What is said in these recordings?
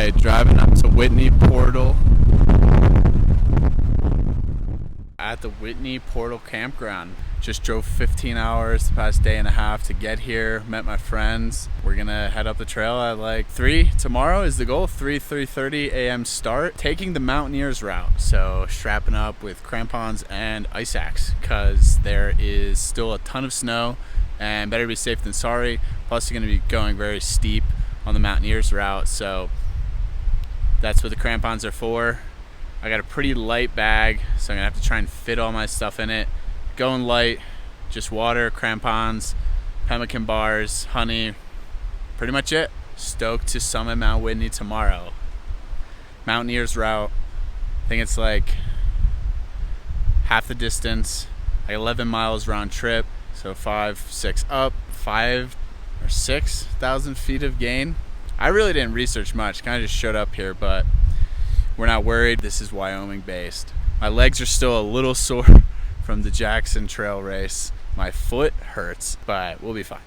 Alright, driving up to Whitney Portal. At the Whitney Portal campground. Just drove 15 hours the past day and a half to get here, met my friends. We're gonna head up the trail at like 3 tomorrow is the goal, 3:30 a.m. start. Taking the Mountaineers route, so strapping up with crampons and ice axe because there is still a ton of snow and better be safe than sorry. Plus you're gonna be going very steep on the Mountaineers route, so that's what the crampons are for. I got a pretty light bag, so I'm gonna have to try and fit all my stuff in it. Going light, just water, crampons, pemmican bars, honey, pretty much it. Stoked to summit Mount Whitney tomorrow. Mountaineers route, I think it's like half the distance, like 11 miles round trip, so 5-6 up, 5 or 6,000 feet of gain. I really didn't research much, kind of just showed up here, but we're not worried. This is Wyoming based. My legs are still a little sore from the Jackson Trail race. My foot hurts, but we'll be fine.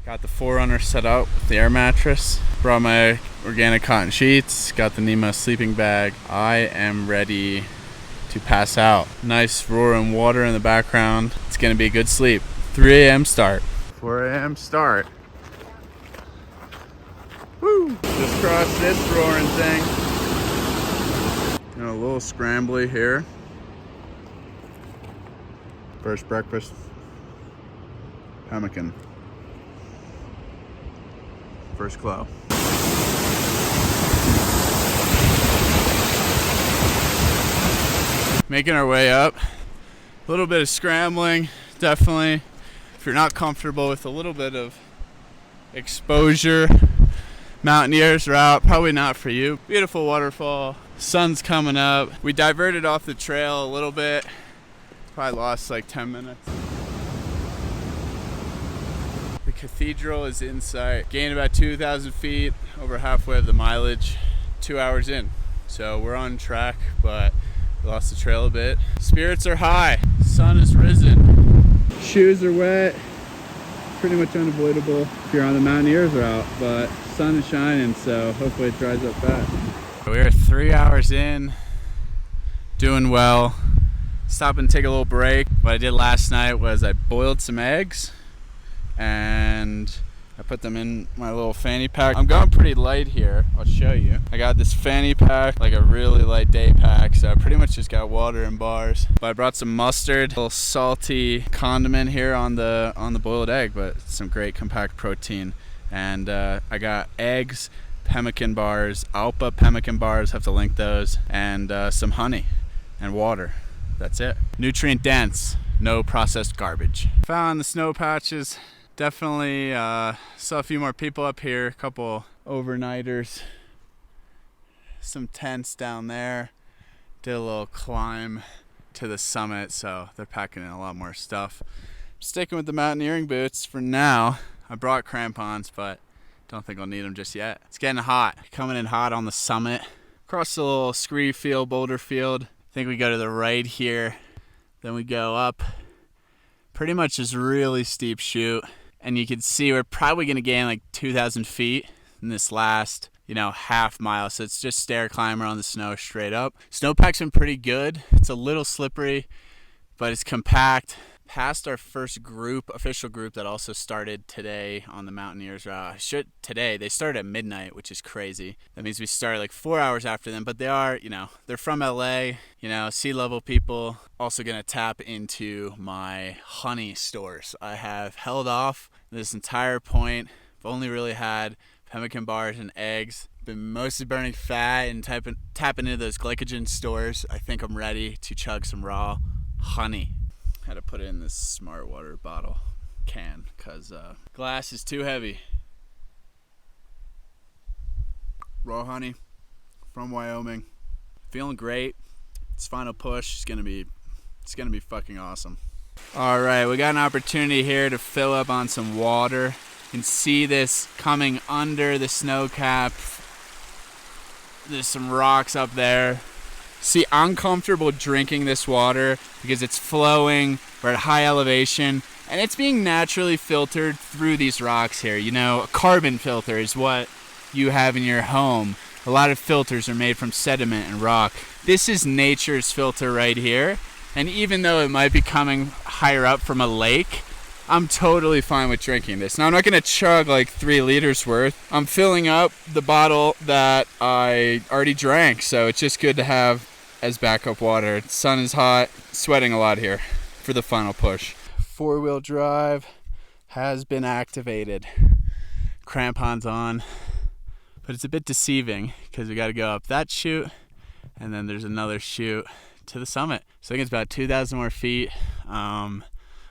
Got the Forerunner set up with the air mattress. Brought my organic cotton sheets. Got the Nemo sleeping bag. I am ready to pass out. Nice roaring water in the background. It's gonna be a good sleep. 3 a.m. start. 4 a.m. start. Woo! Just crossed this roaring thing. Got a little scrambly here. First breakfast. Pemmican. First glow. Making our way up. A little bit of scrambling, definitely. If you're not comfortable with a little bit of exposure, Mountaineers route, probably not for you. Beautiful waterfall, sun's coming up. We diverted off the trail a little bit. Probably lost like 10 minutes. The cathedral is in sight. Gained about 2,000 feet, over halfway of the mileage, 2 hours in. So we're on track, but we lost the trail a bit. Spirits are high, sun has risen. Shoes are wet, pretty much unavoidable if you're on the Mountaineers route, but sun is shining, so hopefully it dries up fast. We're 3 hours in, doing well. Stop and take a little break. What I did last night was I boiled some eggs and I put them in my little fanny pack. I'm going pretty light here, I'll show you. I got this fanny pack, like a really light day pack, so I pretty much just got water and bars. But I brought some mustard, a little salty condiment here on the boiled egg, but some great compact protein. And I got eggs, pemmican bars, Alpa pemmican bars, have to link those, and some honey and water. That's it. Nutrient dense, no processed garbage. Found the snow patches. Definitely saw a few more people up here, a couple overnighters, some tents down there. Did a little climb to the summit, so they're packing in a lot more stuff. Sticking with the mountaineering boots for now. I brought crampons, but don't think I'll need them just yet. It's getting hot, coming in hot on the summit. Across the little scree field, boulder field. I think we go to the right here, then we go up. Pretty much this really steep chute. And you can see we're probably going to gain like 2,000 feet in this last, half mile. So it's just stair climber on the snow straight up. Snowpack's been pretty good. It's a little slippery, but it's compact. Past our first official group that also started today on the Mountaineers route. They started at midnight, which is crazy. That means we started like 4 hours after them, but they are, they're from LA, sea level people. Also gonna tap into my honey stores. I have held off this entire point. I've only really had pemmican bars and eggs. Been mostly burning fat and tapping into those glycogen stores. I think I'm ready to chug some raw honey. Had to put it in this smart water bottle can because glass is too heavy. Raw honey from Wyoming. Feeling great. This final push is gonna be fucking awesome. All right, we got an opportunity here to fill up on some water. You can see this coming under the snow cap. There's some rocks up there. See, I'm comfortable drinking this water because it's flowing, we're at high elevation, and it's being naturally filtered through these rocks here. You know, a carbon filter is what you have in your home. A lot of filters are made from sediment and rock. This is nature's filter right here, and even though it might be coming higher up from a lake, I'm totally fine with drinking this. Now, I'm not going to chug like 3 liters worth. I'm filling up the bottle that I already drank, so it's just good to have as backup water. The sun is hot, sweating a lot here for the final push. 4-wheel drive has been activated. Crampons on, but it's a bit deceiving because we got to go up that chute, and then there's another chute to the summit. So I think it's about 2,000 more feet.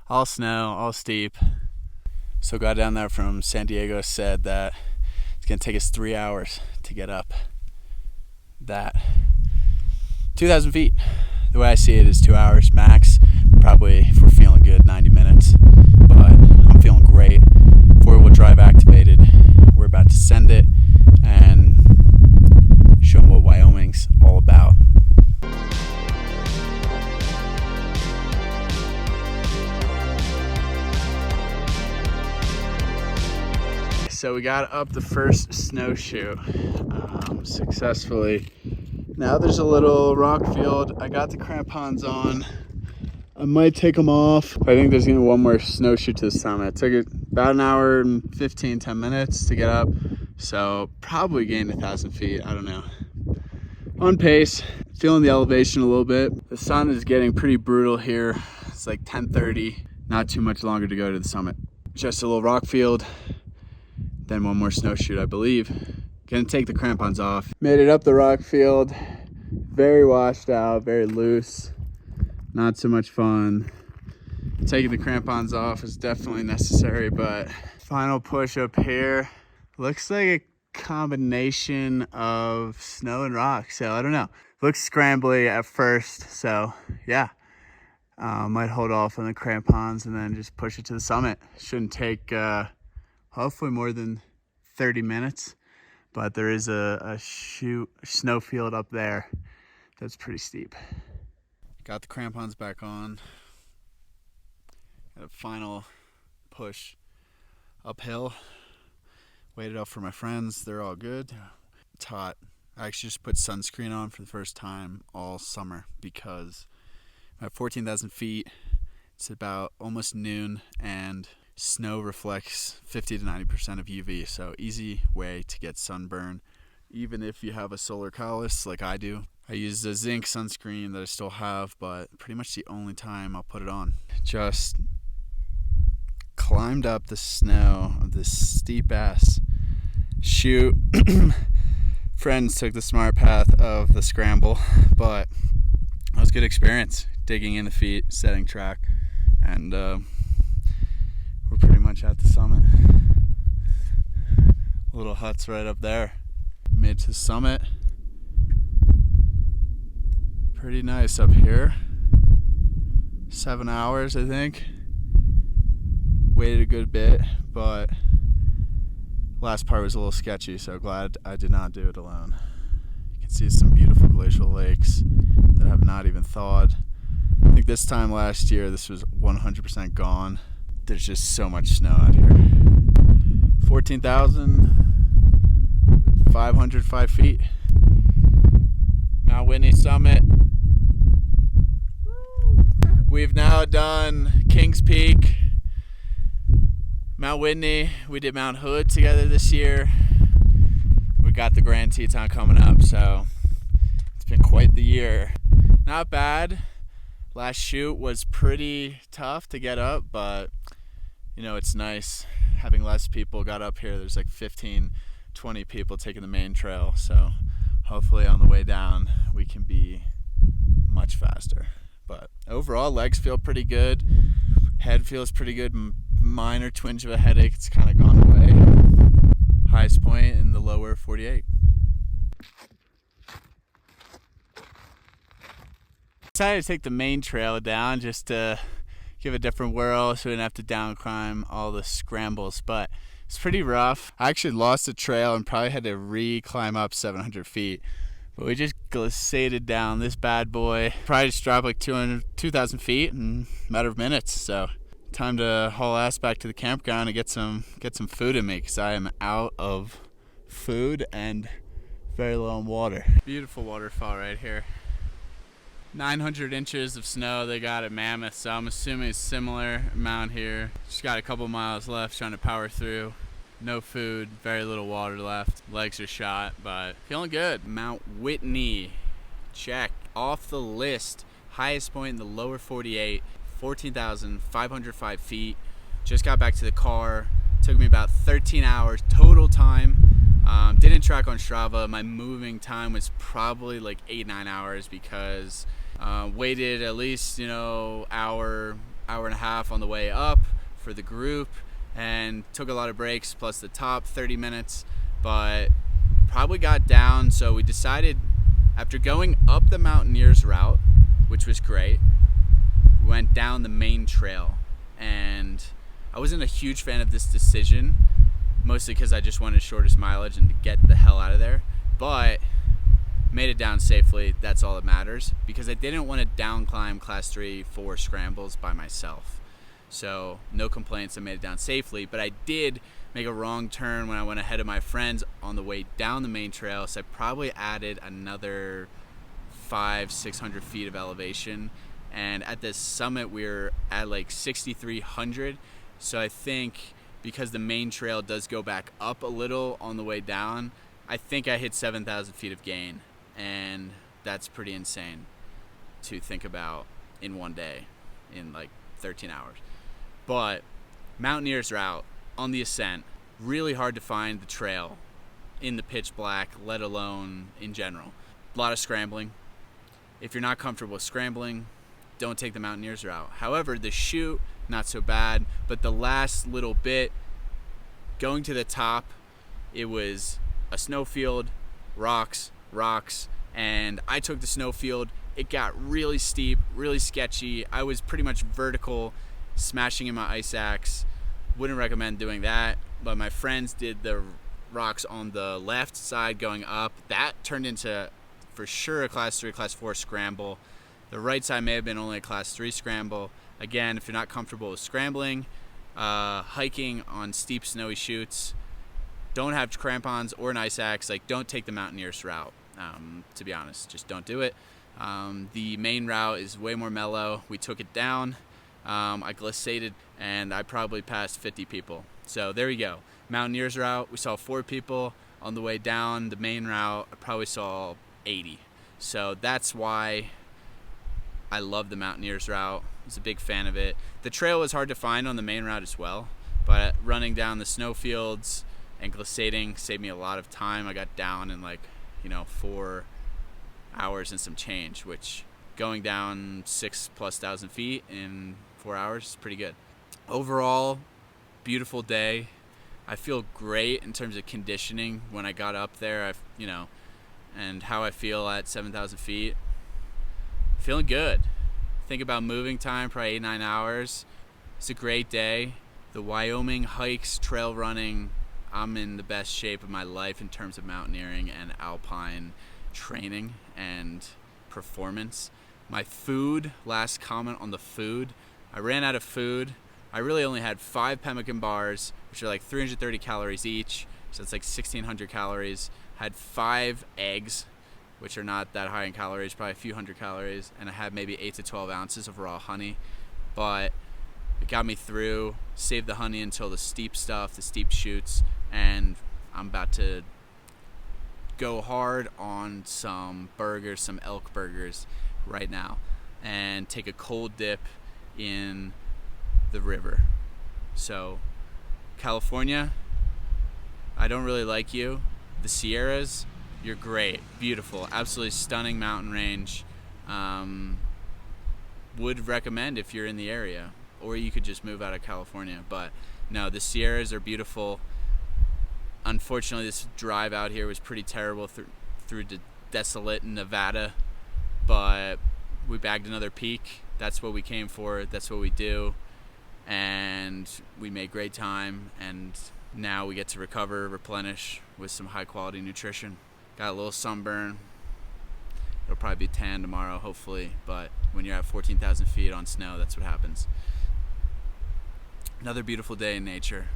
All snow, all steep. So got down there from San Diego, said that it's gonna take us 3 hours to get up that 2,000 feet. The way I see it is 2 hours max. Probably, if we're feeling good, 90 minutes. But I'm feeling great. 4-wheel drive activated. We're about to send it and show them what Wyoming's all about. So we got up the first snowshoe successfully. Now there's a little rock field. I got the crampons on. I might take them off. I think there's gonna be one more snowshoe to the summit. It took about an hour and 10 minutes to get up. So probably gained 1,000 feet, I don't know. On pace, feeling the elevation a little bit. The sun is getting pretty brutal here. It's like 10:30, not too much longer to go to the summit. Just a little rock field. Then one more snowshoe, I believe. Gonna take the crampons off. Made it up the rock field. Very washed out, very loose. Not so much fun. Taking the crampons off is definitely necessary, but final push up here. Looks like a combination of snow and rock, so I don't know. Looks scrambly at first, so yeah. Might hold off on the crampons and then just push it to the summit. Shouldn't take hopefully more than 30 minutes, but there is a snow field up there that's pretty steep. Got the crampons back on. Got a final push uphill. Waited out for my friends, they're all good. It's hot. I actually just put sunscreen on for the first time all summer because I'm at 14,000 feet. It's about almost noon and snow reflects 50 to 90% of UV, so easy way to get sunburn, even if you have a solar callus like I do. I use the zinc sunscreen that I still have, but pretty much the only time I'll put it on. Just climbed up the snow of this steep ass chute. Friends took the smart path of the scramble, but it was a good experience. Digging in the feet, setting track, and we're pretty much at the summit. Little huts right up there. Made to the summit. Pretty nice up here. 7 hours, I think. Waited a good bit, but last part was a little sketchy, so glad I did not do it alone. You can see some beautiful glacial lakes that have not even thawed. I think this time last year, this was 100% gone. There's just so much snow out here. 14,505 feet. Mount Whitney summit. We've now done Kings Peak, Mount Whitney. We did Mount Hood together this year. We got the Grand Teton coming up, so it's been quite the year. Not bad. Last chute was pretty tough to get up, but you know, it's nice having less people got up here. There's like 15, 20 people taking the main trail, so hopefully on the way down we can be much faster. But overall, legs feel pretty good. Head feels pretty good. Minor twinge of a headache. It's kind of gone away. Highest point in the lower 48. Decided to take the main trail down just to give a different whirl so we didn't have to down climb all the scrambles, but it's pretty rough. I actually lost the trail and probably had to re-climb up 700 feet, But we just glissaded down this bad boy. Probably just dropped like 2,000 feet in a matter of minutes. So time to haul ass back to the campground and get some food in me, because I am out of food and very low on water. Beautiful waterfall right here. 900 inches of snow they got at Mammoth, so I'm assuming it's similar amount here. Just got a couple miles left, trying to power through. No food, very little water left. Legs are shot, but feeling good. Mount Whitney, check. Off the list. Highest point in the lower 48, 14,505 feet. Just got back to the car. Took me about 13 hours total time. Didn't track on Strava. My moving time was probably like 8-9 hours, because waited at least, hour and a half on the way up for the group, and took a lot of breaks, plus the top 30 minutes, but probably got down. So we decided, after going up the Mountaineers route, which was great, we went down the main trail. And I wasn't a huge fan of this decision, mostly because I just wanted shortest mileage and to get the hell out of there, but made it down safely. That's all that matters, because I didn't want to down climb class 3-4 scrambles by myself. So no complaints, I made it down safely. But I did make a wrong turn when I went ahead of my friends on the way down the main trail, so I probably added another 500-600 feet of elevation. And at this summit we were at like 6,300, so I think because the main trail does go back up a little on the way down, I think I hit 7,000 feet of gain, and that's pretty insane to think about in one day, in like 13 hours. But Mountaineers route on the ascent, really hard to find the trail in the pitch black, let alone in general. A lot of scrambling. If you're not comfortable with scrambling, don't take the Mountaineers route. However, the chute, not so bad, but the last little bit, going to the top, it was a snowfield, rocks, and I took the snowfield. It got really steep, really sketchy. I was pretty much vertical, smashing in my ice axe. Wouldn't recommend doing that, but my friends did the rocks on the left side going up. That turned into, for sure, a class 3, class 4 scramble. The right side may have been only a class 3 scramble. Again, if you're not comfortable with scrambling, hiking on steep snowy chutes, don't have crampons or an ice axe, like don't take the Mountaineers route. To be honest, just don't do it. The main route is way more mellow. We took it down. I glissaded, and I probably passed 50 people. So there we go. Mountaineers route, we saw 4 people. On the way down the main route, I probably saw 80. So that's why I love the Mountaineers route. I was a big fan of it. The trail was hard to find on the main route as well, but running down the snowfields and glissading saved me a lot of time. I got down in 4 hours and some change, which going down 6,000+ feet in 4 hours is pretty good. Overall, beautiful day. I feel great in terms of conditioning when I got up there, and how I feel at 7,000 feet. Feeling good. Think about moving time, probably 8-9 hours. It's a great day. The Wyoming hikes, trail running, I'm in the best shape of my life in terms of mountaineering and alpine training and performance. My food, last comment on the food, I ran out of food. I really only had 5 pemmican bars, which are like 330 calories each, so it's like 1,600 calories. Had 5 eggs, which are not that high in calories, probably a few hundred calories, and I had maybe 8 to 12 ounces of raw honey, but it got me through. Saved the honey until the steep stuff, the steep chutes, and I'm about to go hard on some burgers, some elk burgers right now, and take a cold dip in the river. So California, I don't really like you. The Sierras, you're great, beautiful, absolutely stunning mountain range. Would recommend if you're in the area, or you could just move out of California. But no, the Sierras are beautiful. Unfortunately, this drive out here was pretty terrible through desolate Nevada, but we bagged another peak. That's what we came for. That's what we do. And we made great time, and now we get to recover, replenish with some high quality nutrition. Got a little sunburn, It'll probably be tan tomorrow, hopefully, but when you're at 14,000 feet on snow, that's what happens. Another beautiful day in nature.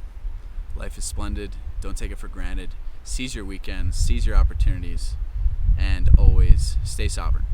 Life is splendid. Don't take it for granted. Seize your weekends, seize your opportunities, and always stay sovereign.